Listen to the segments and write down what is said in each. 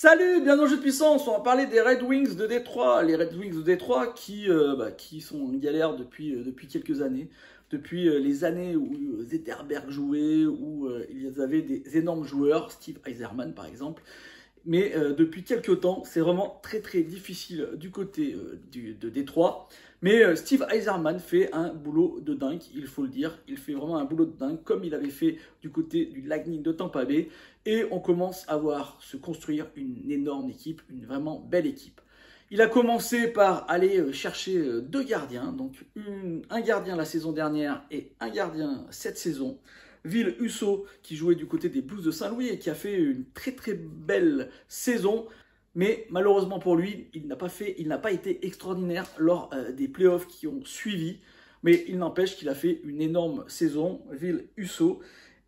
Salut, bienvenue dans Jeu de Puissance, on va parler des Red Wings de Détroit. Les Red Wings de Détroit qui sont en galère depuis quelques années. Depuis les années où Zetterberg jouait, où il y avait des énormes joueurs, Steve Yzerman par exemple. Mais depuis quelques temps, c'est vraiment très difficile du côté de Détroit. Mais Steve Yzerman fait un boulot de dingue, il faut le dire. Il fait vraiment un boulot de dingue, comme il avait fait du côté du Lightning de Tampa Bay. Et on commence à voir se construire une énorme équipe, une vraiment belle équipe. Il a commencé par aller chercher deux gardiens, donc un gardien la saison dernière et un gardien cette saison. Ville Husso, qui jouait du côté des Blues de Saint-Louis et qui a fait une très belle saison. Mais malheureusement pour lui, il n'a pas été extraordinaire lors des playoffs qui ont suivi. Mais il n'empêche qu'il a fait une énorme saison, Ville Husso.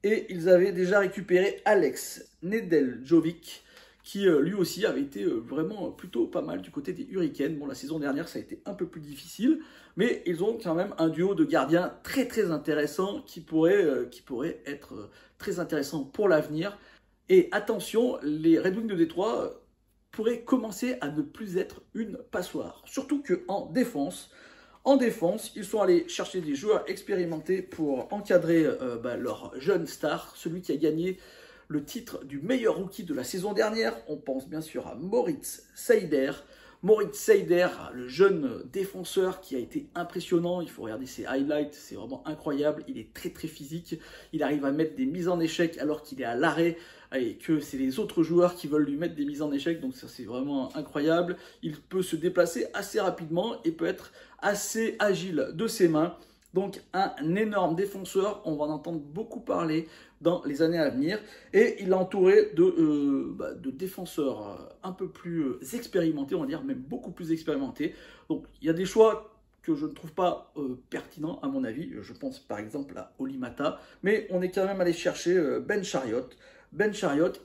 Et ils avaient déjà récupéré Alex Nedeljkovic, qui lui aussi avait été vraiment plutôt pas mal du côté des Hurricanes. Bon, la saison dernière, ça a été un peu plus difficile, mais ils ont quand même un duo de gardiens très intéressant qui pourrait être très intéressant pour l'avenir. Et attention, les Red Wings de Détroit pourraient commencer à ne plus être une passoire. Surtout qu'en défense, ils sont allés chercher des joueurs expérimentés pour encadrer leur jeune star, celui qui a gagné le titre du meilleur rookie de la saison dernière. On pense bien sûr à Moritz Seider. Moritz Seider, le jeune défenseur qui a été impressionnant. Il faut regarder ses highlights, c'est vraiment incroyable. Il est très physique. Il arrive à mettre des mises en échec alors qu'il est à l'arrêt et que c'est les autres joueurs qui veulent lui mettre des mises en échec. Donc ça, c'est vraiment incroyable. Il peut se déplacer assez rapidement et peut être assez agile de ses mains. Donc un énorme défenseur, on va en entendre beaucoup parler dans les années à venir. Et il est entouré de défenseurs un peu plus expérimentés, on va dire, même beaucoup plus expérimentés. Donc il y a des choix que je ne trouve pas pertinents à mon avis. Je pense par exemple à Olimata. Mais on est quand même allé chercher Ben Chariot.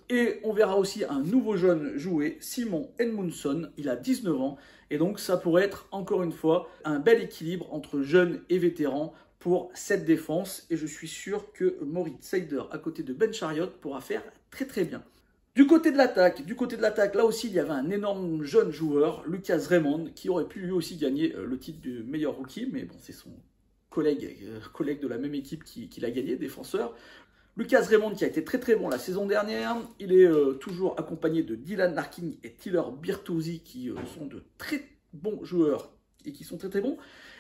Et on verra aussi un nouveau jeune jouer, Simon Edmundson, il a 19 ans, et donc ça pourrait être encore une fois un bel équilibre entre jeunes et vétérans pour cette défense, et je suis sûr que Moritz Seider à côté de Ben Chariot pourra faire très bien. Du côté de l'attaque, là aussi il y avait un énorme jeune joueur, Lucas Raymond, qui aurait pu lui aussi gagner le titre de meilleur rookie, mais bon c'est son collègue de la même équipe qui l'a gagné, défenseur. Lucas Raymond qui a été très bon la saison dernière, il est toujours accompagné de Dylan Larkin et Tyler Bertuzzi qui sont de très bons joueurs et qui sont très bons.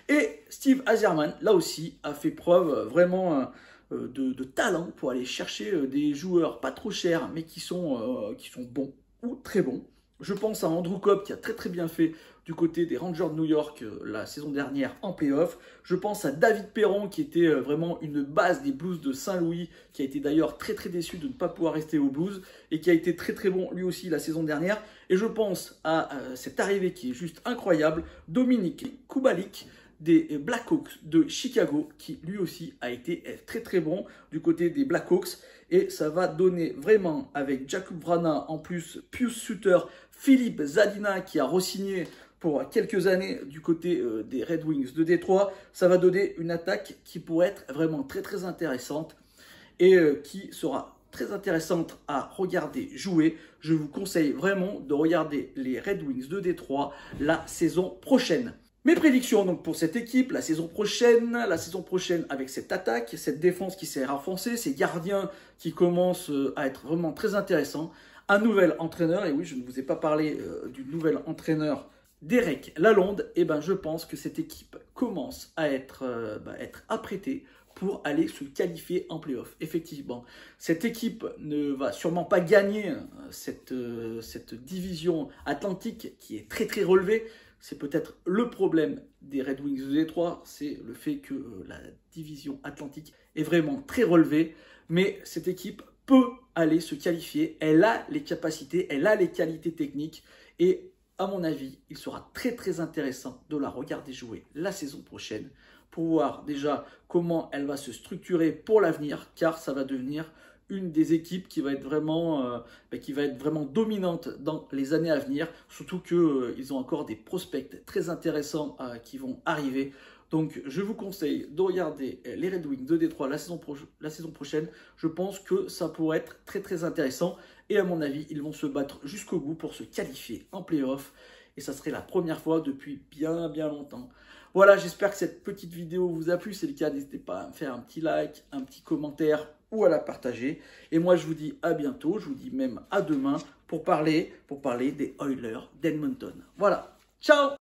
Et Steve Yzerman, là aussi, a fait preuve vraiment de talent pour aller chercher des joueurs pas trop chers mais qui sont bons ou très bons. Je pense à Andrew Copp qui a très bien fait du côté des Rangers de New York la saison dernière en playoff. Je pense à David Perron qui était vraiment une base des Blues de Saint-Louis, qui a été d'ailleurs très déçu de ne pas pouvoir rester aux Blues et qui a été très bon lui aussi la saison dernière. Et je pense à cette arrivée qui est juste incroyable, Dominic Kubalik des Blackhawks de Chicago, qui lui aussi a été très bon du côté des Blackhawks. Et ça va donner vraiment, avec Jakub Vrana en plus, Pius Suter, Philippe Zadina qui a re-signé pour quelques années du côté des Red Wings de Détroit, ça va donner une attaque qui pourrait être vraiment très intéressante et qui sera très intéressante à regarder jouer. Je vous conseille vraiment de regarder les Red Wings de Détroit la saison prochaine. Mes prédictions donc pour cette équipe, la saison prochaine avec cette attaque, cette défense qui s'est renforcée, ces gardiens qui commencent à être vraiment très intéressants, un nouvel entraîneur, et oui je ne vous ai pas parlé du nouvel entraîneur Derek Lalonde, et ben je pense que cette équipe commence à être apprêtée pour aller se qualifier en play-off. Effectivement, cette équipe ne va sûrement pas gagner cette division atlantique qui est très relevée. C'est peut-être le problème des Red Wings de Détroit, c'est le fait que la division atlantique est vraiment très relevée. Mais cette équipe peut aller se qualifier, elle a les capacités, elle a les qualités techniques. Et à mon avis, il sera très intéressant de la regarder jouer la saison prochaine pour voir déjà comment elle va se structurer pour l'avenir, car ça va devenir une des équipes qui va être vraiment dominante dans les années à venir, surtout qu'ils ont encore des prospects très intéressants qui vont arriver. Donc je vous conseille de regarder les Red Wings de Détroit la saison prochaine. Je pense que ça pourrait être très intéressant. Et à mon avis, ils vont se battre jusqu'au bout pour se qualifier en play-off. Et ça serait la première fois depuis bien longtemps. Voilà, j'espère que cette petite vidéo vous a plu. Si c'est le cas, n'hésitez pas à me faire un petit like, un petit commentaire ou à la partager. Et moi, je vous dis à bientôt. Je vous dis même à demain pour parler des Oilers d'Edmonton. Voilà, ciao!